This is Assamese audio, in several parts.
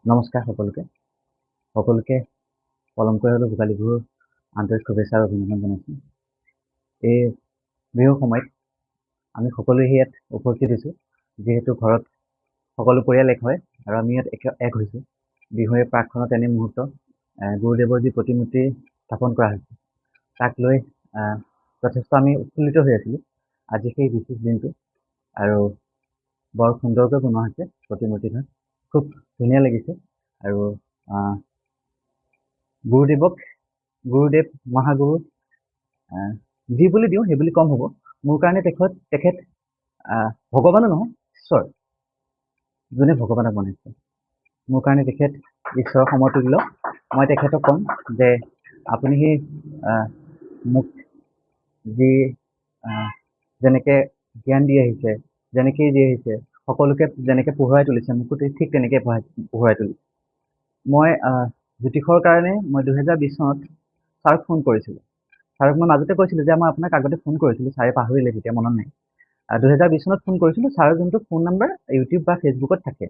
নমস্কাৰ সকলোকে পলম কৰি হ'লেও ভোগালী বিহুৰ আন্তৰিক শুভেচ্ছা আৰু অভিনন্দন জনাইছোঁ। এই বিহুৰ সময়ত আমি সকলোৱে ইয়াত উপস্থিত হৈছোঁ, যিহেতু ঘৰত সকলো পৰিয়াল এক হয় আৰু আমি ইয়াত এক হৈছোঁ। বিহুৰ প্ৰাকখনত এনে মুহূৰ্ত গুৰুদেৱৰ যি প্ৰতিমূৰ্তি স্থাপন কৰা হৈছে তাক লৈ যথেষ্ট আমি উৎফুল্লিত হৈ আছিলোঁ আজি সেই বিশেষ দিনটো। আৰু বৰ সুন্দৰকৈ বনোৱা হৈছে প্ৰতিমূৰ্তিভাগ, খুব ধুনীয়া লাগিছে। আৰু গুৰুদেৱ মহাগুৰু যি বুলি দিওঁ সেই বুলি কম হ'ব। মোৰ কাৰণে তেখেত ভগৱানো নহয়, ঈশ্বৰ, যোনে ভগৱানক বনাইছে। মোৰ কাৰণে তেখেত ঈশ্বৰৰ সমতুল্য। মই তেখেতক ক'ম যে আপুনি সেই মোক যি যেনেকে জ্ঞান দি আহিছে, যেনেকেই দি আহিছে, সকলোকে যেনেকে পোহৰাই তুলিছে, মোকো ঠিক তেনেকে পোহৰাই তুলিছে। মই জ্যোতিষৰ কাৰণে মই 2020 চনত ছাৰক ফোন কৰিছিলোঁ। ছাৰক মই মাজতে কৈছিলোঁ যে মই আপোনাক আগতে ফোন কৰিছিলোঁ, ছাৰে পাহৰিলে, তেতিয়া মনত নাই। 2020 চনত ফোন কৰিছিলোঁ। ছাৰৰ যোনটো ফোন নম্বৰ ইউটিউব বা ফেচবুকত থাকে,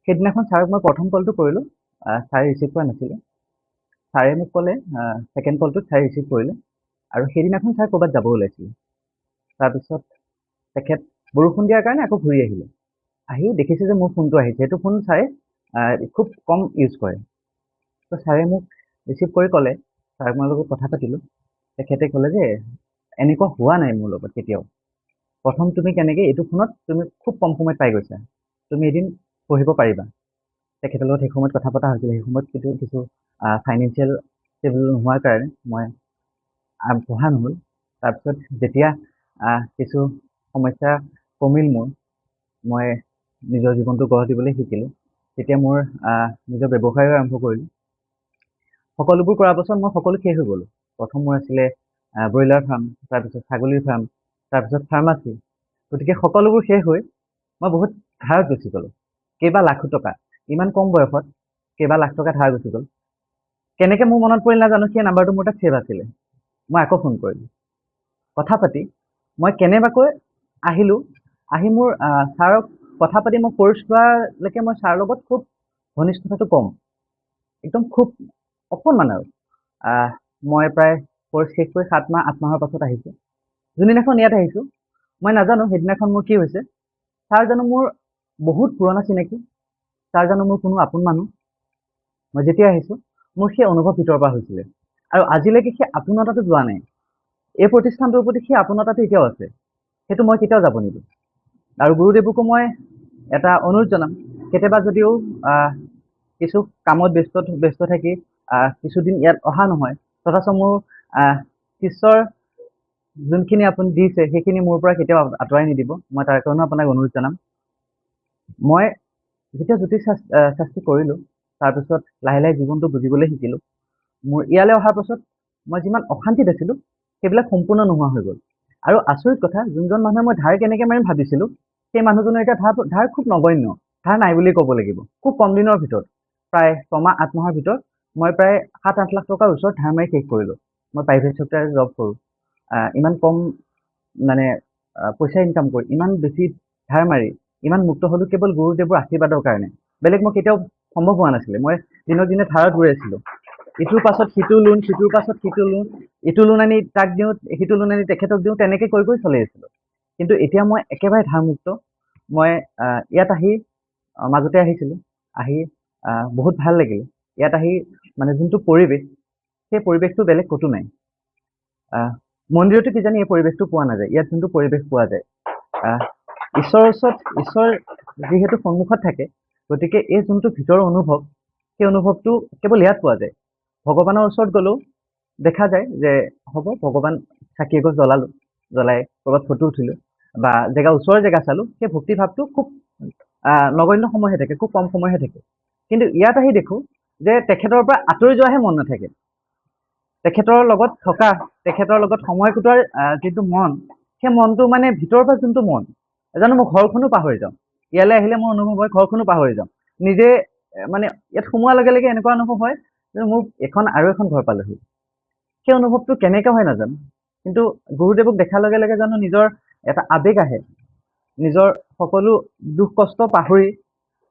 সেইদিনাখন ছাৰক মই প্ৰথম কলটো কৰিলোঁ, ছাৰে ৰিচিভ কৰা নাছিলে। ছাৰে মোক ক'লে ছেকেণ্ড কলটোত ছাৰে ৰিচিভ কৰিলে, আৰু সেইদিনাখন ছাৰ ক'ৰবাত যাব ওলাইছিলে। তাৰপিছত তেখেত বৰষুণ দিয়াৰ কাৰণে আকৌ ঘূৰি আহিলে। আহি দেখিছে যে মোৰ ফোনটো আহিছে। সেইটো ফোন ছাৰে খুব কম ইউজ কৰে। তো ছাৰে মোক ৰিচিভ কৰি ক'লে, ছাৰক মই লগত কথা পাতিলোঁ। তেখেতে ক'লে যে এনেকুৱা হোৱা নাই মোৰ লগত কেতিয়াও। প্ৰথম তুমি কেনেকৈ এইটো ফোনত তুমি খুব কম সময়ত পাই গৈছা, তুমি এদিন পঢ়িব পাৰিবা। তেখেতৰ লগত সেই সময়ত কথা পতা হৈছিল। সেই সময়ত কিছু ফাইনেন্সিয়েল ষ্টেবল নোহোৱাৰ কাৰণে মই পঢ়া নহ'ল। তাৰপিছত যেতিয়া কিছু সমস্যা কমিল মোৰ, মই নিজৰ জীৱনটো গঢ় দিবলৈ শিকিলোঁ, তেতিয়া মোৰ নিজৰ ব্যৱসায়ো আৰম্ভ কৰিলোঁ। সকলোবোৰ কৰাৰ পাছত মই সকলো শেষ হৈ গ'লোঁ। প্ৰথম মোৰ আছিলে ব্ৰইলাৰ ফাৰ্ম, তাৰপিছত ছাগলীৰ ফাৰ্ম, তাৰপিছত ফাৰ্মাচী। গতিকে সকলোবোৰ শেষ হৈ মই বহুত ধাৰত গুচি গ'লোঁ, কেইবা লাখো টকা। ইমান কম বয়সত কেইবা লাখ টকা ধাৰ গুচি গ'ল। কেনেকৈ মোৰ মনত পৰিল নাজানো, সেই নাম্বাৰটো মোৰ তাত ছেভ আছিলে। মই আকৌ ফোন কৰিলোঁ, কথা পাতি মই কেনেবাকৈ আহিলোঁ। আহি মোৰ ছাৰক কথা পাতি মই কৰ্চ লোৱালৈকে মই ছাৰৰ লগত খুব ঘনিষ্ঠতাটো কম, একদম খুব অকণমান আৰু। মই প্ৰায় কৰ্চ শেষ কৰি 7 মাহ 8 মাহৰ পাছত আহিছোঁ। যোনদিনাখন ইয়াত আহিছোঁ, মই নাজানো সেইদিনাখন মোৰ কি হৈছে। ছাৰ জানো মোৰ বহুত পুৰণা চিনাকি, ছাৰ জানো মোৰ কোনো আপোন মানুহ। মই যেতিয়া আহিছোঁ, মোৰ সেই অনুভৱ ভিতৰৰ পৰা হৈছিলে, আৰু আজিলৈকে সেই আপোনতাটো যোৱা নাই। এই প্ৰতিষ্ঠানটোৰ প্ৰতি সেই আপোনতাটো এতিয়াও আছে, সেইটো মই কেতিয়াও যাব নিদিওঁ। আৰু গুৰুদেৱকো মই এটা অনুৰোধ জনাম, কেতিয়াবা যদিও কিছু কামত ব্যস্ত থাকি কিছুদিন ইয়াত অহা নহয়, তথাচি মোৰ শিষ্যৰ যোনখিনি আপুনি দিছে সেইখিনি মোৰ পৰা কেতিয়াও আঁতৰাই নিদিব। মই তাৰ কাৰণেও আপোনাক অনুৰোধ জনাম। মই যেতিয়া জ্যোতিষ শাস্ত্ৰী কৰিলোঁ, তাৰপিছত লাহে লাহে জীৱনটো বুজিবলৈ শিকিলোঁ। মোৰ ইয়ালৈ অহাৰ পাছত মই যিমান অশান্তিত আছিলোঁ, সেইবিলাক সম্পূৰ্ণ নোহোৱা হৈ গ'ল। আৰু আচৰিত কথা, যোনজন মানুহে মই ধাৰ কেনেকৈ মাৰিম ভাবিছিলোঁ, সেই মানুহজনৰ এতিয়া ধাৰ খুব নগণ্য, ধাৰ নাই বুলিয়ে ক'ব লাগিব। খুব কম দিনৰ ভিতৰত, প্ৰায় 6 মাহ 8 মাহৰ ভিতৰত মই প্ৰায় 7-8 লাখ টকাৰ ওচৰত ধাৰ মাৰি শেষ কৰিলোঁ। মই প্ৰাইভেট চেক্টৰত জব কৰোঁ, ইমান কম মানে পইচা ইনকাম কৰি ইমান বেছি ধাৰ মাৰি ইমান মুক্ত হ'লোঁ কেৱল গুৰুদেৱৰ আশীৰ্বাদৰ কাৰণে। বেলেগ মই কেতিয়াও সম্ভৱ হোৱা নাছিলে। মই দিনক দিনে ধাৰত গৈ আছিলোঁ, ইটোৰ পাছত সিটো লোন, সিটোৰ পাছত সিটো লোন, ইটো লোন আনি তাক দিওঁ, সিটো লোন আনি তেখেতক দিওঁ, তেনেকৈ কৰি চলি আছিলোঁ। কিন্তু এতিয়া মই একেবাৰে ধাৰমুক্ত। মই ইয়াত আহি মাজতে আহিছিলোঁ, আহি বহুত ভাল লাগিল। ইয়াত আহি মানে যোনটো পৰিৱেশ, সেই পৰিৱেশটো বেলেগ ক'তো নাই। মন্দিৰতো কিজানি এই পৰিৱেশটো পোৱা নাযায়, ইয়াত যোনটো পৰিৱেশ পোৱা যায়। ঈশ্বৰৰ ওচৰত, ঈশ্বৰ যিহেতু সন্মুখত থাকে, গতিকে এই যোনটো ভিতৰৰ অনুভৱ, সেই অনুভৱটো কেৱল ইয়াত পোৱা যায়। ভগৱানৰ ওচৰত গ'লেও দেখা যায় যে হ'ব, ভগৱান চাকি এগছ জ্বলালোঁ, জ্বলাই ক'ৰবাত ফটো উঠিলোঁ বা ওচৰৰ জেগা চালোঁ, সেই ভক্তিভাৱটো খুব নগণ্য সময়হে থাকে, খুব কম সময়হে থাকে। কিন্তু ইয়াত আহি দেখোঁ যে তেখেতৰ পৰা আঁতৰি যোৱাহে মন নাথাকে। তেখেতৰ লগত থকা, তেখেতৰ লগত সময় কটোৱাৰ যিটো মন, সেই মনটো মানে ভিতৰৰ পৰা যোনটো মন, জানো মই ঘৰখনো পাহৰি যাওঁ। ইয়ালৈ আহিলে মোৰ অনুভৱ হয় ঘৰখনো পাহৰি যাওঁ। নিজে মানে ইয়াত সোমোৱাৰ লগে লগে এনেকুৱা অনুভৱ হয় যে মোৰ আৰু এখন ঘৰ পালোহি। সেই অনুভৱটো কেনেকৈ হয় নাজানো, কিন্তু গুৰুদেৱক দেখাৰ লগে লগে জানো নিজৰ এটা আৱেগ আহে। নিজৰ সকলো দুখ কষ্ট পাহৰি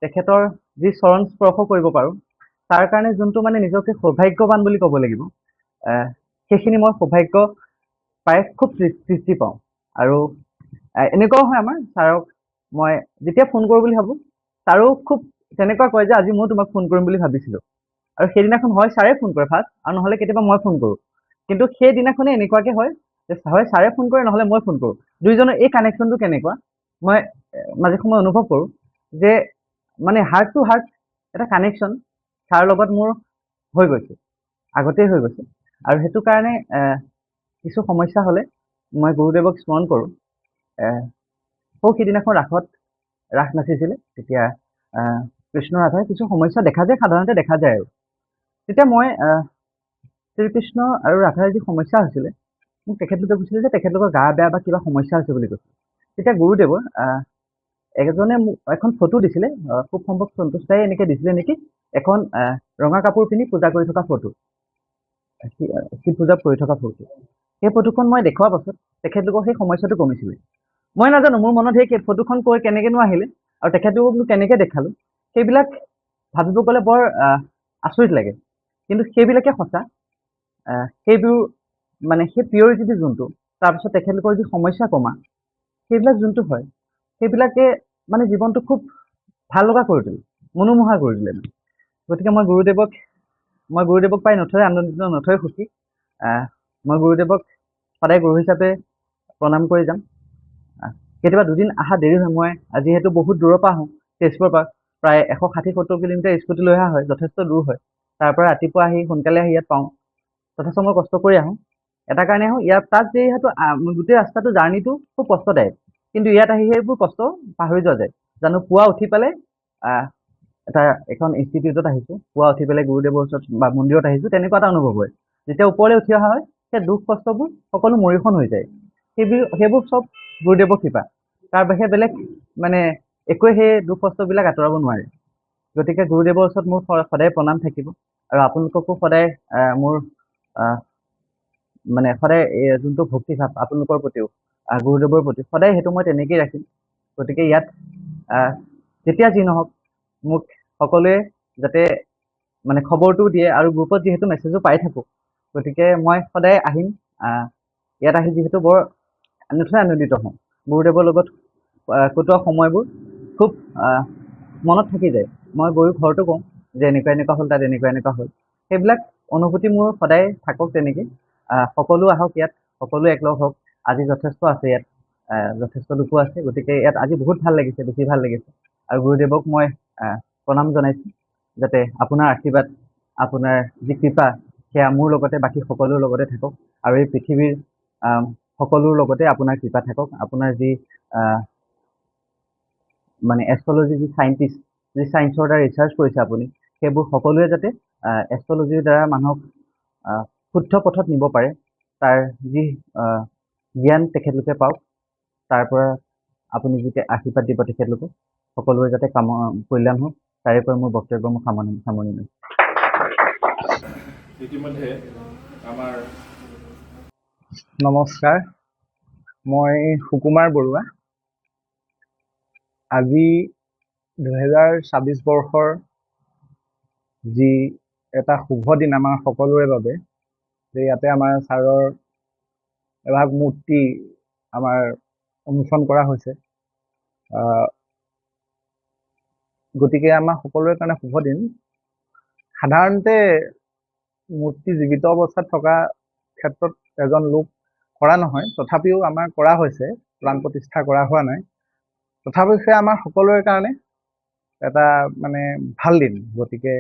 তেখেতৰ যি চৰণ স্পৰ্শ কৰিব পাৰোঁ তাৰ কাৰণে যোনটো মানে নিজকে সৌভাগ্যৱান বুলি ক'ব লাগিব, সেইখিনি মই সৌভাগ্য পাই খুব তৃপ্তি পাওঁ। আৰু এনেকুৱাও হয় আমাৰ ছাৰক মই যেতিয়া ফোন কৰোঁ বুলি ভাবোঁ, ছাৰো খুব তেনেকুৱা কয় যে আজি মই তোমাক ফোন কৰিম বুলি ভাবিছিলোঁ। আৰু সেইদিনাখন হয় ছাৰে ফোন কৰে ফাৰ্ষ্ট, আৰু নহ'লে কেতিয়াবা মই ফোন কৰোঁ। কিন্তু সেইদিনাখনে এনেকুৱাকে হয় যে হয় ছাৰে ফোন কৰে, নহ'লে মই ফোন কৰোঁ। দুইজনৰ এই কানেকশ্যনটো কেনেকুৱা মই মাজে সময়ে অনুভৱ কৰোঁ যে মানে হাৰ্ট টু হাৰ্ট এটা কানেকশ্যন ছাৰ লগত মোৰ হৈ গৈছে, আগতেই হৈ গৈছে। আৰু সেইটো কাৰণে কিছু সমস্যা হ'লে মই গুৰুদেৱক স্মৰণ কৰোঁ। সিদিনাখন ৰাস নাচিছিলে, তেতিয়া কৃষ্ণ ৰাধাৰ কিছু সমস্যা দেখা যায়, সাধাৰণতে দেখা যায়। আৰু তেতিয়া মই শ্ৰীকৃষ্ণ আৰু ৰাধাৰ যি সমস্যা হৈছিলে, মোক তেখেতলোকে কৈছিলে যে তেখেতলোকৰ গা বেয়া বা কিবা সমস্যা হৈছে বুলি কৈছিল। তেতিয়া গুৰুদেৱৰ এজনে মোক এখন ফটো দিছিলে, খুব সম্ভৱ সন্তোষ দাই এনেকে দিছিলে নেকি, এখন ৰঙা কাপোৰ পিন্ধি পূজা কৰি থকা ফটো, শিৱ পূজা কৰি থকা ফটো। সেই ফটোখন মই দেখুৱাৰ পাছত তেখেতলোকৰ সেই সমস্যাটো কমিছিলে। মই নাজানো মোৰ মনত সেই ফটোখন কৈ কেনেকেনো আহিলে আৰু তেখেতলোকক কেনেকে দেখালো, সেইবিলাক ভাবিব গ'লে বৰ আচৰিত লাগে। কিন্তু সেইবিলাকে সঁচা। সেইবোৰ মানে সেই পিয়ৰিটিটো যোনটো, তাৰপিছত তেখেতলোকৰ যি সমস্যা কমা, সেইবিলাক যোনটো হয়, সেইবিলাকে মানে জীৱনটো খুব ভাল লগা কৰি দিলে, মনোমোহা কৰি দিলে। গতিকে মই গুৰুদেৱক পাই নথৈ আনন্দিত, নথৈ সুখী। মই গুৰুদেৱক সদায় গুৰু হিচাপে প্ৰণাম কৰি যাম। কেতিয়াবা দুদিন অহা দেৰি হয়, মই যিহেতু বহুত দূৰৰ পৰা আহোঁ, তেজপুৰৰ পৰা প্ৰায় 160-70 কিলোমিটাৰ স্কুটি লৈ অহা হয়, যথেষ্ট দূৰ হয়। তাৰ পৰা ৰাতিপুৱা আহি সোনকালে আহি ইয়াত পাওঁ, যথেষ্ট মই কষ্ট কৰি আহোঁ। এটা কাৰণে আহোঁ, ইয়াত তাত যিহেতু গোটেই ৰাস্তাটো জাৰ্ণিটো খুব কষ্টদায়ক, কিন্তু ইয়াত আহি সেইবোৰ কষ্ট পাহৰি যোৱা যায়। জানো পুৱা উঠি পেলাই এখন ইনষ্টিটিউটত আহিছোঁ, পুৱা উঠি পেলাই গুৰুদেৱৰ ওচৰত বা মন্দিৰত আহিছোঁ, তেনেকুৱা এটা অনুভৱ হয়। যেতিয়া ওপৰলৈ উঠি অহা হয়, সেই দুখ কষ্টবোৰ সকলো মৰিখন হৈ যায়। সেইবোৰ চব গুৰুদেৱৰ কৃপা। তাৰ বাহিৰে বেলেগ মানে একোৱে সেই দুখ কষ্টবিলাক আঁতৰাব নোৱাৰে। গতিকে গুৰুদেৱৰ ওচৰত মোৰ সদায় প্ৰণাম থাকিব। আৰু আপোনালোককো সদায় মোৰ মানে সদায় যোনটো ভক্তিভাৱ আপোনালোকৰ প্ৰতিও, গুৰুদেৱৰ প্ৰতি সদায় সেইটো মই তেনেকেই ৰাখিম। গতিকে ইয়াত যেতিয়া যি নহওক মোক সকলোৱে যাতে মানে খবৰটো দিয়ে, আৰু গ্ৰুপত যিহেতু মেছেজো পাই থাকোঁ, গতিকে মই সদায় আহিম। ইয়াত আহি যিহেতু বৰ নথৈ আনন্দিত হওঁ। গুৰুদেৱৰ লগত কটোৱা সময়বোৰ খুব মনত থাকি যায়। মই গৈও ঘৰতো কওঁ যে এনেকুৱা এনেকুৱা হ'ল, তাত এনেকুৱা এনেকুৱা হ'ল। সেইবিলাক অনুভূতি মোৰ সদায় থাকক তেনেকে। সকলো আহক ইয়াত, সকলো একলগ হওক। আজি যথেষ্ট আছে ইয়াত, যথেষ্ট লোকো আছে। গতিকে ইয়াত আজি বহুত ভাল লাগিছে, বেছি ভাল লাগিছে। আৰু গুৰুদেৱক মই প্ৰণাম জনাইছোঁ, যাতে আপোনাৰ আশীৰ্বাদ, আপোনাৰ যি কৃপা, সেয়া মোৰ লগতে বাকী সকলোৰ লগতে থাকক। আৰু এই পৃথিৱীৰ সকলোৰ লগতে আপোনাৰ কৃপা থাকক। আপোনাৰ যি মানে এষ্ট্ৰলজি, যি চাইণ্টিষ্ট, যি চাইন্সৰ দ্বাৰা ৰিচাৰ্চ কৰিছে আপুনি, সেইবোৰ সকলোৱে যাতে এষ্ট্ৰলজিৰ দ্বাৰা মানুহক শুদ্ধ পথত নিব পাৰে, তাৰ যি জ্ঞান তেখেতলোকে পাওক, তাৰ পৰা আপুনি যেতিয়া আশীৰ্বাদ দিব তেখেতলোকক, সকলোৰে যাতে কল্যাণ হওক, তাৰে পৰা মোৰ বক্তব্য মই সামৰণি লৈছোঁ। ইতিমধ্যে আমাৰ নমস্কাৰ, মই সুকুমাৰ বৰুৱা। আজি 2026 বৰ্ষৰ যি এটা শুভ দিন আমাৰ সকলোৰে বাবে, যে ইয়াতে আমাৰ ছাৰৰ এভাগ মূৰ্তি আমাৰ উন্মোচন কৰা হৈছে। গতিকে আমাৰ সকলোৰে কাৰণে শুভ দিন। সাধাৰণতে মূৰ্তি জীৱিত অৱস্থাত থকা ক্ষেত্ৰত এজন লোক কৰা নহয়, তথাপিও আমাৰ কৰা হৈছে, প্ৰাণ প্ৰতিষ্ঠা কৰা হোৱা নাই। তথাপিও সেয়া আমাৰ সকলোৰে কাৰণে এটা মানে ভাল দিন। গতিকে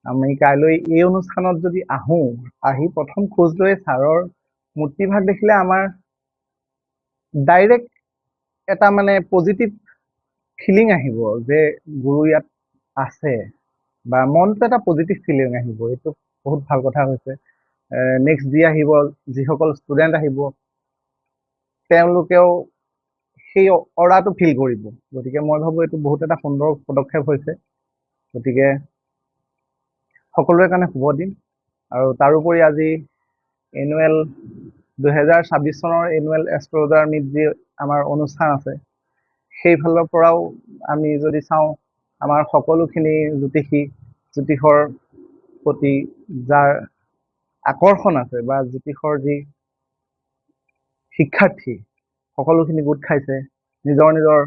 আমি কাইলৈ এই অনুষ্ঠানত যদি আহি প্ৰথম খোজ লৈ ছাৰৰ মূৰ্তিভাগ দেখিলে আমাৰ ডাইৰেক্ট এটা মানে পজিটিভ ফিলিং আহিব যে গুৰু ইয়াত আছে, বা মনটো এটা পজিটিভ ফিলিং আহিব। এইটো বহুত ভাল কথা হৈছে। নেক্সট আহিব, যিসকল ষ্টুডেণ্ট আহিব, তেওঁলোকেও সেই অৰাটো ফিল কৰিব। গতিকে মই ভাবোঁ এইটো বহুত এটা সুন্দৰ পদক্ষেপ হৈছে। গতিকে সকলোৰে কাৰণে শুভ দিন। আৰু তাৰোপৰি আজি 2026 চনৰ এনুৱেল এষ্ট্ৰলজাৰ মিট যি আমাৰ অনুষ্ঠান আছে, সেইফালৰ পৰাও আমি যদি চাওঁ, আমাৰ সকলোখিনি জ্যোতিষৰ প্ৰতি যাৰ আকৰ্ষণ আছে বা জ্যোতিষৰ যি শিক্ষাৰ্থী সকলোখিনি গোট খাইছে, নিজৰ নিজৰ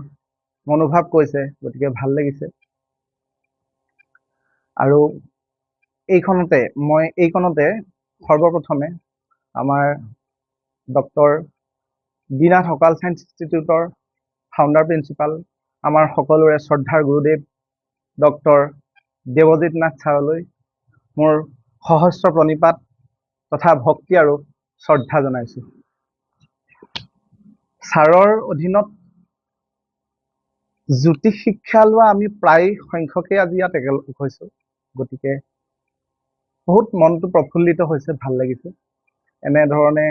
মনোভাৱ কৈছে, গতিকে ভাল লাগিছে। আৰু এইকণতে সৰ্বপ্ৰথমে আমাৰ ডক্টৰ ডিনাথ হকাল চায়েন্স ইনষ্টিটিউটৰ ফাউণ্ডাৰ প্ৰিন্সিপাল, আমাৰ সকলোৰে শ্ৰদ্ধাৰ গুৰুদেৱ ডক্টৰ দেৱজিৎ নাথ ছাৰলৈ মোৰ সহস্ৰ প্ৰণিপাত তথা ভক্তি আৰু শ্ৰদ্ধা জনাইছোঁ। ছাৰৰ অধীনত জ্যোতিষ শিক্ষা লোৱা আমি প্ৰায় সংখ্যকেই আজি ইয়াত একেলগ হৈছোঁ, গতিকে বহুত মনটো প্ৰফুল্লিত হৈছে, ভাল লাগিছে। এনেধৰণে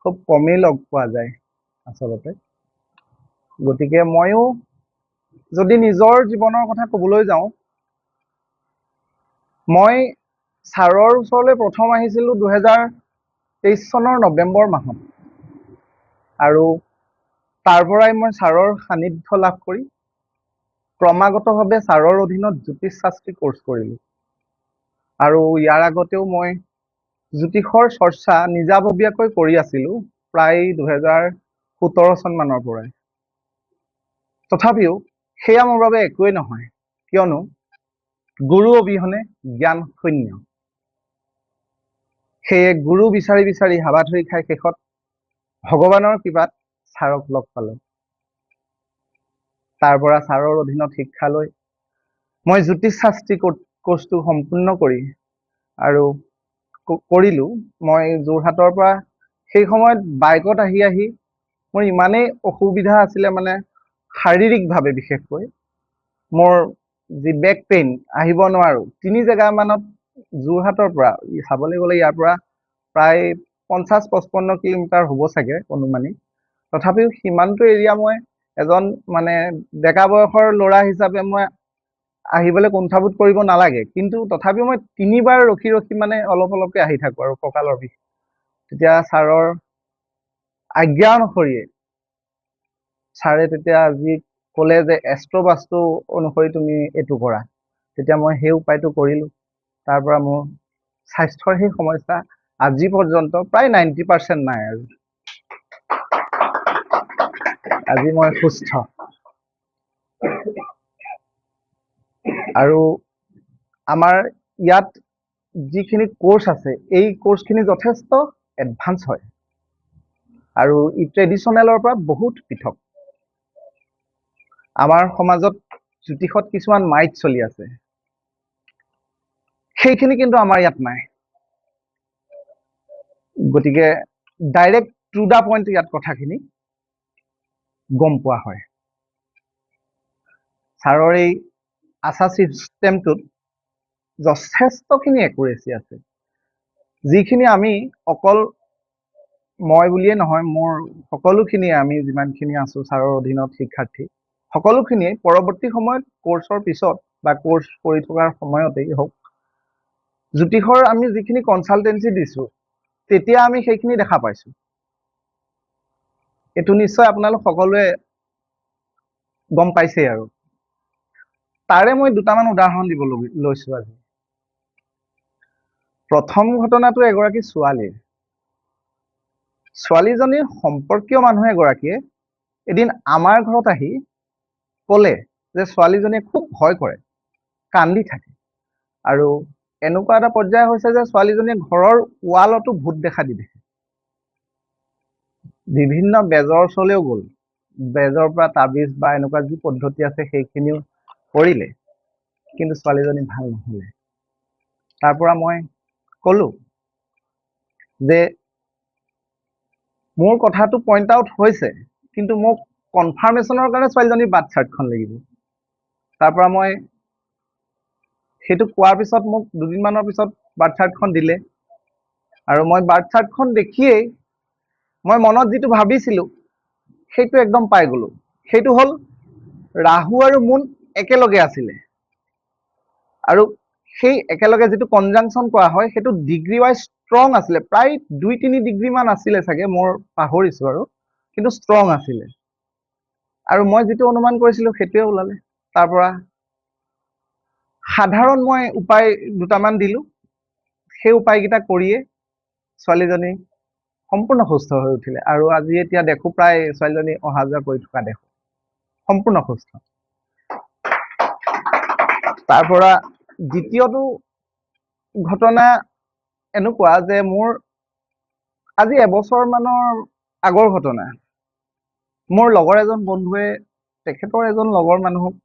খুব কমেই লগ পোৱা যায় আচলতে। গতিকে ময়ো যদি নিজৰ জীৱনৰ কথা ক'বলৈ যাওঁ, মই ছাৰৰ ওচৰলৈ প্ৰথম আহিছিলোঁ 2023 চনৰ নৱেম্বৰ মাহত, আৰু তাৰ পৰাই মই ছাৰৰ সান্নিধ্য লাভ কৰি ক্ৰমাগতভাৱে ছাৰৰ অধীনত জ্যোতিষ শাস্ত্ৰী কোৰ্চ কৰিলোঁ। আৰু ইয়াৰ আগতেও মই জ্যোতিষৰ চৰ্চা নিজাববীয়াকৈ কৰি আছিলোঁ প্ৰায় 2017 চনমানৰ পৰাই। তথাপিও সেয়া মোৰ বাবে একোৱেই নহয়, কিয়নো গুৰু অবিহনে জ্ঞান শূন্য। সেয়ে গুৰু বিচাৰি বিচাৰি হাবাথুৰি খাই শেষত ভগৱানৰ কৃপাত ছাৰক লগ পালোঁ। তাৰ পৰা ছাৰৰ অধীনত শিক্ষা লৈ মই জ্যোতিষ শাস্ত্ৰী কোৰ্চটো সম্পূৰ্ণ কৰিলোঁ। মই যোৰহাটৰ পৰা সেই সময়ত বাইকত আহি মোৰ ইমানেই অসুবিধা আছিলে, মানে শাৰীৰিকভাৱে বিশেষকৈ মোৰ যি বেক পেইন, আহিব নোৱাৰোঁ। 3 জেগামানত যোৰহাটৰ পৰা চাবলৈ গ'লে ইয়াৰ পৰা প্ৰায় 50-55 কিলোমিটাৰ হ'ব চাগে অনুমানিক। তথাপিও সীমান্ত এৰিয়া মই এজন মানে ডেকা বয়সৰ ল'ৰা হিচাপে মই আহিবলৈ কুণ্ঠাবোধ কৰিব নালাগে, কিন্তু তথাপিও মই 3 বাৰ ৰখি মানে অলপকৈ আহি থাকোঁ আৰু কঁকালৰ বিষ। তেতিয়া ছাৰৰ আজ্ঞা অনুসৰিয়ে ছাৰে তেতিয়া আজি ক'লে যে এষ্ট্ৰবাস্তু অনুসৰি তুমি এইটো কৰা, তেতিয়া মই সেই উপায়টো কৰিলোঁ। তাৰ পৰা মোৰ স্বাস্থ্যৰ সেই সমস্যা আজি পৰ্যন্ত প্ৰায় 90% নাই, আৰু আজি মই সুস্থ। আৰু আমাৰ ইয়াত যিখিনি কোৰ্চ আছে, এই কোৰ্চখিনি যথেষ্ট এডভান্স হয়, আৰু ই ট্ৰেডিশ্যনেলৰ পৰা বহুত পৃথক। আমাৰ সমাজত জ্যোতিষত কিছুমান মাইথ চলি আছে, সেইখিনি কিন্তু আমাৰ ইয়াত নাই। গতিকে ডাইৰেক্ট টু দা পইণ্ট ইয়াত কথাখিনি গম পোৱা হয়। ছাৰৰ এই আচা চিষ্টেমটোত যথেষ্টখিনি একুৰেচি আছে, যিখিনি আমি অকল মই বুলিয়ে নহয়, মোৰ সকলোখিনিয়ে, আমি যিমানখিনি আছোঁ ছাৰৰ অধীনত শিক্ষাৰ্থী, সকলোখিনিয়ে পৰৱৰ্তী সময়ত কোৰ্চৰ পিছত বা কোৰ্চ কৰি থকাৰ সময়তেই হওক, জ্যোতিষৰ আমি যিখিনি কনচালটেঞ্চি দিছোঁ, তেতিয়া আমি সেইখিনি দেখা পাইছোঁ। এইটো নিশ্চয় আপোনালোক সকলোৱে গম পাইছেই। আৰু তাৰে মই দুটামান উদাহৰণ দিব লৈছোঁ আজি। প্ৰথম ঘটনাটো এগৰাকী ছোৱালীজনীৰ সম্পৰ্কীয় মানুহ এগৰাকীয়ে এদিন আমাৰ ঘৰত আহি ক'লে যে ছোৱালীজনীয়ে খুব ভয় কৰে, কান্দি থাকে, আৰু এনেকুৱা এটা পৰ্যায় হৈছে যে ছোৱালীজনীয়ে ঘৰৰ ৱালতো ভূত দেখা দি দেখে। বিভিন্ন বেজৰ ওচৰলৈও গ'ল, বেজৰ পৰা তাবিজ বা এনেকুৱা যি পদ্ধতি আছে সেইখিনিও কৰিলে, কিন্তু ছোৱালীজনী ভাল নহ'লে। তাৰ পৰা মই ক'লো যে মোৰ কথাটো পইণ্ট আউট হৈছে, কিন্তু মোক কনফাৰ্মেশ্যনৰ কাৰণে ছোৱালীজনীৰ বাৰ্থ চাৰ্টখন লাগিব। তাৰ পৰা মই সেইটো কোৱাৰ পিছত মোক 2 দিনমানৰ পিছত বাৰ্থ চাৰ্টখন দিলে, আৰু মই বাৰ্থ চাৰ্টখন দেখিয়েই মই মনত যিটো ভাবিছিলোঁ সেইটো একদম পাই গ'লোঁ। সেইটো হ'ল ৰাহু আৰু মুন একেলগে আছিলে, আৰু সেই একেলগে যিটো কনজাংচন কৰা হয় সেইটো ডিগ্ৰী ৱাইজ ষ্ট্ৰং আছিলে, প্ৰায় 2-3 ডিগ্ৰীমান আছিলে চাগে, মোৰ পাহৰিছোঁ আৰু, কিন্তু ষ্ট্ৰং আছিলে। আৰু মই যিটো অনুমান কৰিছিলোঁ সেইটোৱে ওলালে। তাৰ পৰা সাধাৰণ মই উপায় দুটামান দিলোঁ, সেই উপায়কেইটা কৰিয়ে ছোৱালীজনী সম্পূৰ্ণ সুস্থ হৈ উঠিলে আৰু আজি এতিয়া দেখো প্ৰায় ছোৱালীজনী অহা যোৱা কৰি থকা দেখো সম্পূৰ্ণ সুস্থ। তাৰ পৰা দ্বিতীয়টো ঘটনা এনেকুৱা যে মোৰ আজি এবছৰ মানৰ আগৰ ঘটনা। মোৰ লগৰ এজন বন্ধুৱে তেখেতৰ এজন লগৰ মানুহক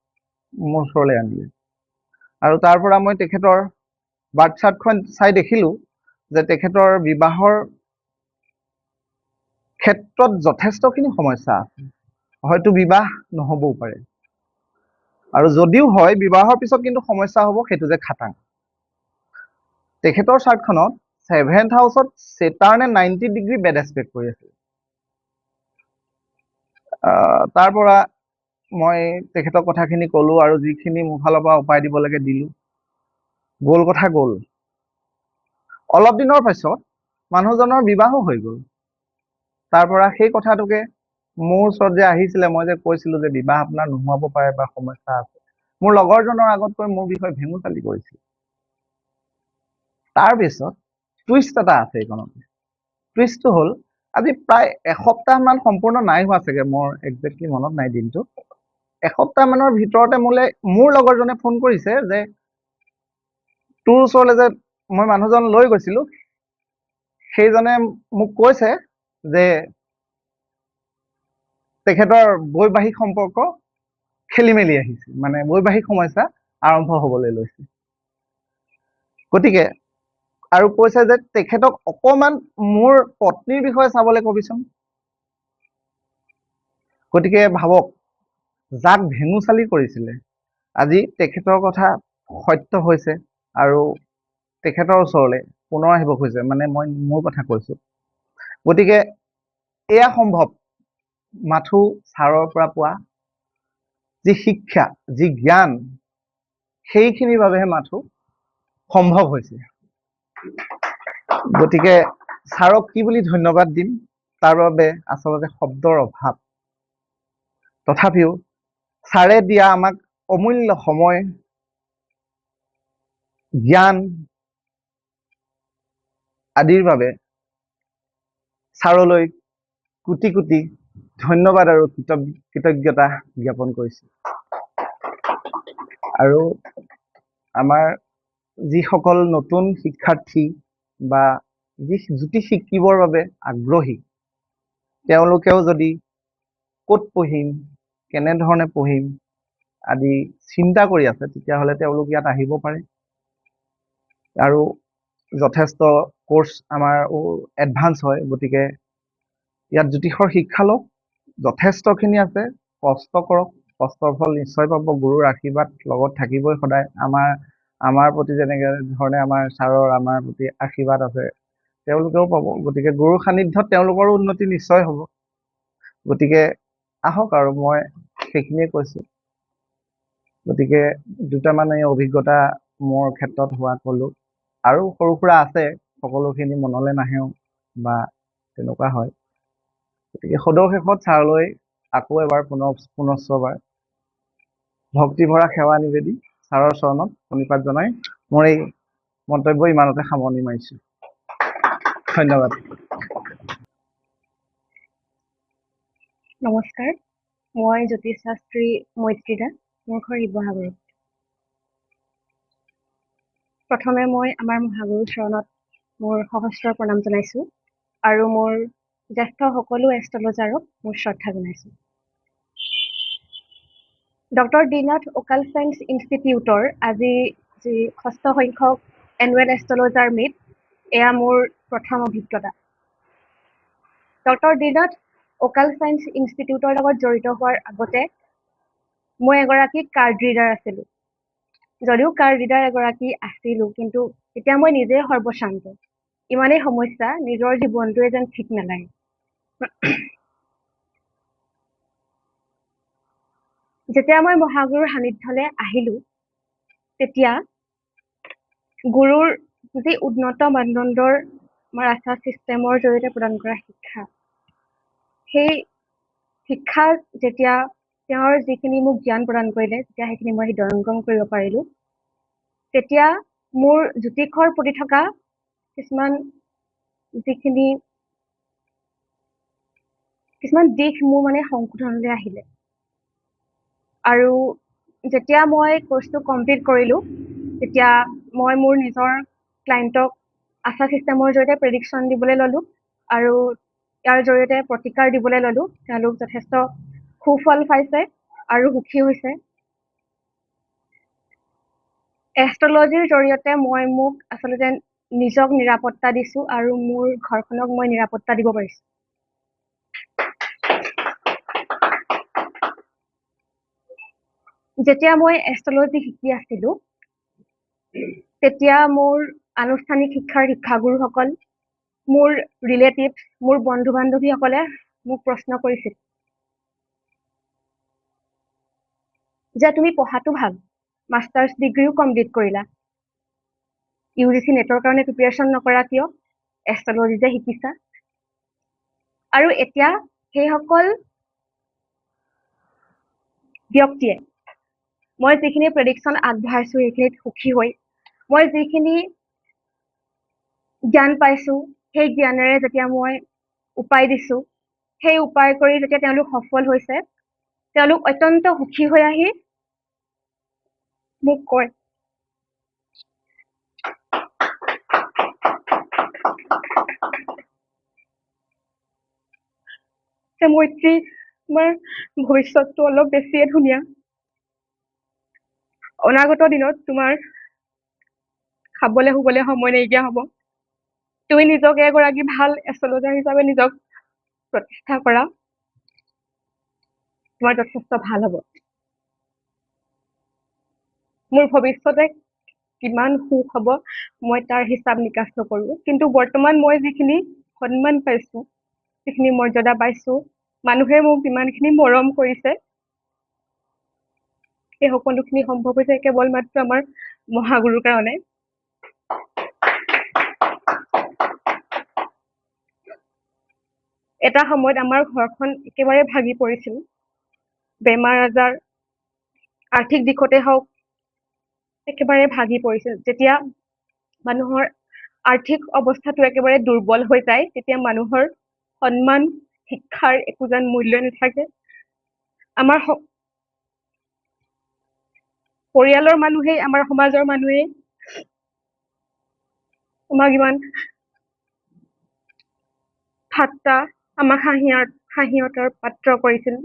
মোৰ ওচৰলৈ আনিলে আৰু তাৰ পৰা মই তেখেতৰ বাৰ্থ চাৰ্টখন চাই দেখিলো যে তেখেতৰ বিবাহৰ ক্ষেত্ৰত যথেষ্টখিনি সমস্যা আছে, হয়তো বিবাহ নহবও পাৰে আৰু যদিও হয় বিবাহৰ পিছত কিন্তু সমস্যা হ'ব, সেইটো যে খাটাং। তেখেতৰ চাৰ্টখনত 7th হাউচত ছেটাৰ্ণে 90 ডিগ্ৰী বেড এছপেক্ট কৰি আছিল। তাৰ পৰা মই তেখেতক কথাখিনি ক'লো আৰু যিখিনি মোৰ ফালৰ পৰা উপায় দিব লাগে দিলো। গ'ল কথা গ'ল। অলপ দিনৰ পাছত মানুহজনৰ বিবাহো হৈ গ'ল। তাৰ পৰা সেই কথাটোকে মোৰ ওচৰত যে আহিছিলে, মই যে কৈছিলো যে বিবাহ আপোনাৰ নোহোৱাব পাৰে বা সমস্যা আছে, মোৰ লগৰজনৰ আগতকৈ মোৰ বিষয়ে ভেঙুচালি কৰিছিল। তাৰ পিছত টুইষ্ট এটা আছে এইখনত। টুইষ্টটো হ'ল আজি প্ৰায় এসপ্তাহ মান সম্পূৰ্ণ নাই হোৱা চাগে, মোৰ একজেক্টলি মনত নাই দিনটো। এসপ্তাহ মানৰ ভিতৰতে মোৰ লগৰজনে ফোন কৰিছে যে তোৰ ওচৰলৈ যে মই মানুহজন লৈ গৈছিলো, সেইজনে মোক কৈছে যে তেখেতৰ বৈবাহিক সম্পৰ্ক খেলি মেলি আহিছে, মানে বৈবাহিক সমস্যা আৰম্ভ হবলৈ লৈছে। গতিকে আৰু কৈছে যে তেখেতক অকমান মোৰ পত্নীৰ বিষয়ে চাবলৈ কবিচোন। গতিকে ভাবক, যাক ভেঙুচালি কৰিছিলে আজি তেখেতৰ কথা সত্য হৈছে আৰু তেখেতৰ ওচৰলৈ পুনৰ আহিব খুজিছে, মানে মই মোৰ কথা কৈছো। গতিকে এয়া সম্ভৱ মাথো ছাৰৰ পৰা পোৱা যি শিক্ষা, যি জ্ঞান, সেইখিনিৰ বাবেহে মাথো সম্ভৱ হৈছে। গতিকে ছাৰক কি বুলি ধন্যবাদ দিম, তাৰ বাবে আচলতে শব্দৰ অভাৱ। তথাপিও ছাৰে দিয়া আমাক অমূল্য সময়, জ্ঞান আদিৰ বাবে ছাৰলৈ কোটি কোটি ধন্যবাদ আৰু কৃতজ্ঞতা জ্ঞাপন কৰিছো। আৰু আমাৰ যিসকল নতুন শিক্ষাৰ্থী বা যি জ্যোতিষ শিকিবৰ বাবে আগ্ৰহী, তেওঁলোকেও যদি ক'ত পঢ়িম, কেনেধৰণে পঢ়িম আদি চিন্তা কৰি আছে, তেতিয়াহ'লে তেওঁলোক ইয়াত আহিব পাৰে। আৰু যথেষ্ট কোৰ্চ আমাৰ এডভান্স হয়, গতিকে ইয়াত জ্যোতিষৰ শিক্ষা লওক, যথেষ্টখিনি আছে, কষ্ট কৰক, কষ্টৰ ফল নিশ্চয় পাব। গুৰুৰ আশীৰ্বাদ লগত থাকিবই সদায়। আমাৰ প্ৰতি যেনেকে ধৰণে আমাৰ ছাৰৰ আমাৰ প্ৰতি আশীৰ্বাদ আছে, তেওঁলোকেও পাব। গতিকে গুৰুৰ সান্নিধ্যত তেওঁলোকৰো উন্নতি নিশ্চয় হ'ব। গতিকে আহক, আৰু মই সেইখিনিয়ে কৈছো। গতিকে দুটামান এই অভিজ্ঞতা মোৰ ক্ষেত্ৰত হোৱা ক'লো, আৰু সৰু সুৰা আছে, সকলোখিনি মনলৈ নাহেও বা তেনেকুৱা হয়। গতিকে সদৌ শেষত ছাৰলৈ আকৌ এবাৰ পুনশ্চবাৰ ভক্তি ভৰা সেৱা নিবেদি ছাৰৰ চৰণত প্ৰণিপাত জনাই মোৰ এই মন্তব্য ইমানতে সামৰণি মাৰিছো। ধন্যবাদ। নমস্কাৰ, মই জ্যোতিষ শাস্ত্ৰী মৈত্ৰী দাস, মোৰ ঘৰ শিৱসাগৰত। প্ৰথমে মই আমাৰ মহাগুৰুৰ চৰণত মোৰ সহস্ৰ প্ৰণাম জনাইছো আৰু মোৰ জ্যেষ্ঠ সকলো এষ্ট্ৰলজাৰক মোৰ শ্ৰদ্ধা জনাইছো। ডক্টৰ দীনাথ অকাল চায়েন্স ইনষ্টিটিউটৰ আজি যি 6ষ্ঠ সংখ্যক এনুৱেল এষ্ট্ৰলজাৰ মিট, এয়া মোৰ প্ৰথম অভিজ্ঞতা। ডক্টৰ দীনাথ অকাল চায়েন্স ইনষ্টিটিউটৰ লগত জড়িত হোৱাৰ আগতে মই এগৰাকী কাৰ্ড ৰিডাৰ আছিলো। যদিও কাৰ্ড ৰিডাৰ এগৰাকী আছিলো, কিন্তু এতিয়া মই নিজে সৰ্বশান্ত। ইমানেই সমস্যা, নিজৰ জীৱনটোৱে যেন ঠিক নালাগে। যেতিয়া মই মহাগুৰুৰ সান্নিধ্যলৈ আহিলো, তেতিয়া গুৰুৰ যি উন্নত মানদণ্ডৰ আমাৰ আস্থা চিষ্টেমৰ জৰিয়তে প্ৰদান কৰা শিক্ষা, সেই শিক্ষা যেতিয়া তেওঁৰ যিখিনি মোক জ্ঞান প্ৰদান কৰিলে, তেতিয়া সেইখিনি মই হৃদয়ংগম কৰিব পাৰিলো। তেতিয়া মোৰ জ্যোতিষৰ প্ৰতি থকা কিছুমান যিখিনি কিছুমান দিশ মোৰ মানে সংশোধনলৈ আহিলে আৰু যেতিয়া মই কোৰ্চটো কমপ্লিট কৰিলোঁ তেতিয়া মই মোৰ নিজৰ ক্লায়েণ্টক আশা চিষ্টেমৰ জৰিয়তে প্ৰেডিকশ্যন দিবলৈ ল'লোঁ আৰু ইয়াৰ জৰিয়তে প্ৰতিকাৰ দিবলৈ ল'লোঁ তেওঁলোক যথেষ্ট সুফল পাইছে আৰু সুখী হৈছে এষ্ট্ৰলজিৰ জৰিয়তে মই মোক আচলতে নিজক নিৰাপত্তা দিছোঁ আৰু মোৰ ঘৰখনক মই নিৰাপত্তা দিব পাৰিছোঁ যেতিয়া মই এষ্ট্ৰলজি শিকি আছিলোঁ তেতিয়া মোৰ আনুষ্ঠানিক শিক্ষাৰ শিক্ষাগুৰুসকল মোৰ ৰিলেটিভছ মোৰ বন্ধু বান্ধৱীসকলে মোক প্ৰশ্ন কৰিছিল যে তুমি পঢ়াটো ভাল মাষ্টাৰ্ছ ডিগ্ৰীও কমপ্লিট কৰিলা UGC নেটৰ কাৰণে প্ৰিপাৰেশ্যন নকৰা কিয় এষ্ট্ৰলজি যে শিকিছা আৰু এতিয়া সেইসকল ব্যক্তিয়ে মই যিখিনি প্ৰেডিকশ্যন আগবঢ়াইছোঁ সেইখিনিত সুখী হৈ মই যিখিনি জ্ঞান পাইছোঁ সেই জ্ঞানেৰে যেতিয়া মই উপায় দিছোঁ সেই উপায় কৰি যেতিয়া তেওঁলোক সফল হৈছে তেওঁলোক অত্যন্ত সুখী হৈ আহি মোক কয় যে মৈত্ৰী তোমাৰ ভৱিষ্যতটো অলপ বেছিয়ে ধুনীয়া অনাগত দিনত তোমাৰ খাবলৈ শুবলৈ সময় নাইকিয়া হ'ব তুমি নিজকে এগৰাকী ভাল এষ্ট্ৰলজাৰ হিচাপে নিজক প্ৰতিষ্ঠা কৰা তোমাৰ যথেষ্ট ভাল হ'ব মোৰ ভৱিষ্যতে কিমান সুখ হ'ব মই তাৰ হিচাপ নিকাচ নকৰোঁ কিন্তু বৰ্তমান মই যিখিনি সন্মান পাইছোঁ যিখিনি মৰ্যাদা পাইছোঁ মানুহে মোক যিমানখিনি মৰম কৰিছে এই সকলোখিনি সম্ভৱ হৈছে কেৱল মাত্ৰ আমাৰ মহাগুৰুৰ কাৰণে এটা সময়ত আমাৰ ঘৰখন একেবাৰে ভাগি পৰিছিল বেমাৰ আজাৰ আৰ্থিক দিশতে হওক একেবাৰে ভাগি পৰিছিল যেতিয়া মানুহৰ আৰ্থিক অৱস্থাটো একেবাৰে দুৰ্বল হৈ যায় তেতিয়া মানুহৰ সন্মান শিক্ষাৰ একো যেন মূল্য নাথাকে আমাৰ পৰিয়ালৰ মানুহেই আমাৰ সমাজৰ মানুহেই আমাক ইমান ঠাট্টা আমাক হাঁহিয়তৰ পাত্ৰ কৰিছিল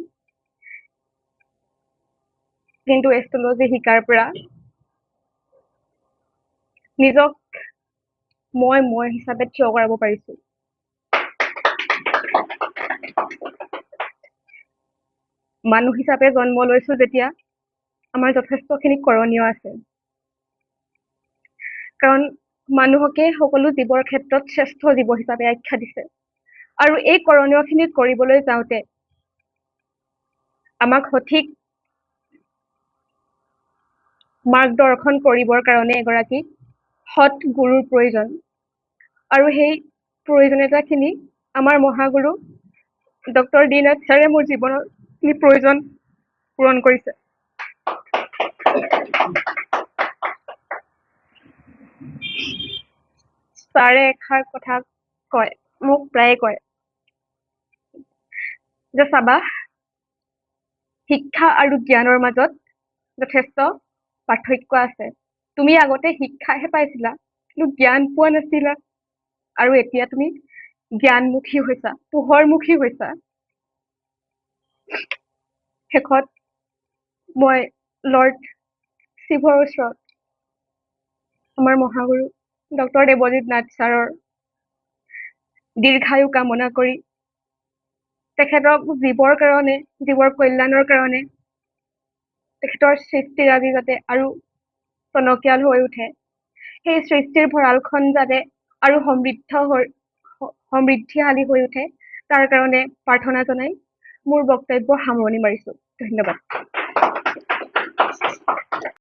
কিন্তু এষ্ট্ৰলজি শিকাৰ পৰা নিজক মই হিচাপে থিয় কৰাব পাৰিছোঁ মানুহ হিচাপে জন্ম লৈছোঁ যেতিয়া আমাৰ যথেষ্টখিনি কৰণীয় আছে কাৰণ মানুহকে সকলো জীৱৰ ক্ষেত্ৰত শ্ৰেষ্ঠ জীৱ হিচাপে আখ্যা দিছে আৰু এই কৰণীয়খিনি কৰিবলৈ যাওঁতে আমাক সঠিক মাৰ্গদৰ্শন কৰিবৰ কাৰণে এগৰাকী সৎ গুৰুৰ প্ৰয়োজন আৰু সেই প্ৰয়োজনীয়তাখিনি আমাৰ মহাগুৰু ডক্টৰ ডি নাথ ছাৰে মোৰ জীৱনৰ প্ৰয়োজন পূৰণ কৰিছে ছাৰে এষাৰ কথা কয় মোক প্ৰায়ে কয় যে চাবা শিক্ষা আৰু জ্ঞানৰ মাজত যথেষ্ট পাৰ্থক্য আছে তুমি আগতে শিক্ষাহে পাইছিলা কিন্তু জ্ঞান পোৱা নাছিলা আৰু এতিয়া তুমি জ্ঞানমুখী হৈছা পোহৰমুখী হৈছা শেষত মই লৰ্ড শিৱৰ ওচৰত আমাৰ মহাগুৰু ডক্টৰ দেৱজিৎ নাথ ছাৰৰ দীৰ্ঘায়ু কামনা কৰি তেখেতক জীৱৰ কাৰণে জীৱৰ কল্যাণৰ কাৰণে তেখেতৰ সৃষ্টিৰাজি যাতে আৰু টনকিয়াল হৈ উঠে সেই সৃষ্টিৰ ভঁৰালখন যাতে আৰু সমৃদ্ধিশালী হৈ উঠে তাৰ কাৰণে প্ৰাৰ্থনা জনাই মোৰ বক্তব্য সামৰণি মাৰিছোঁ ধন্যবাদ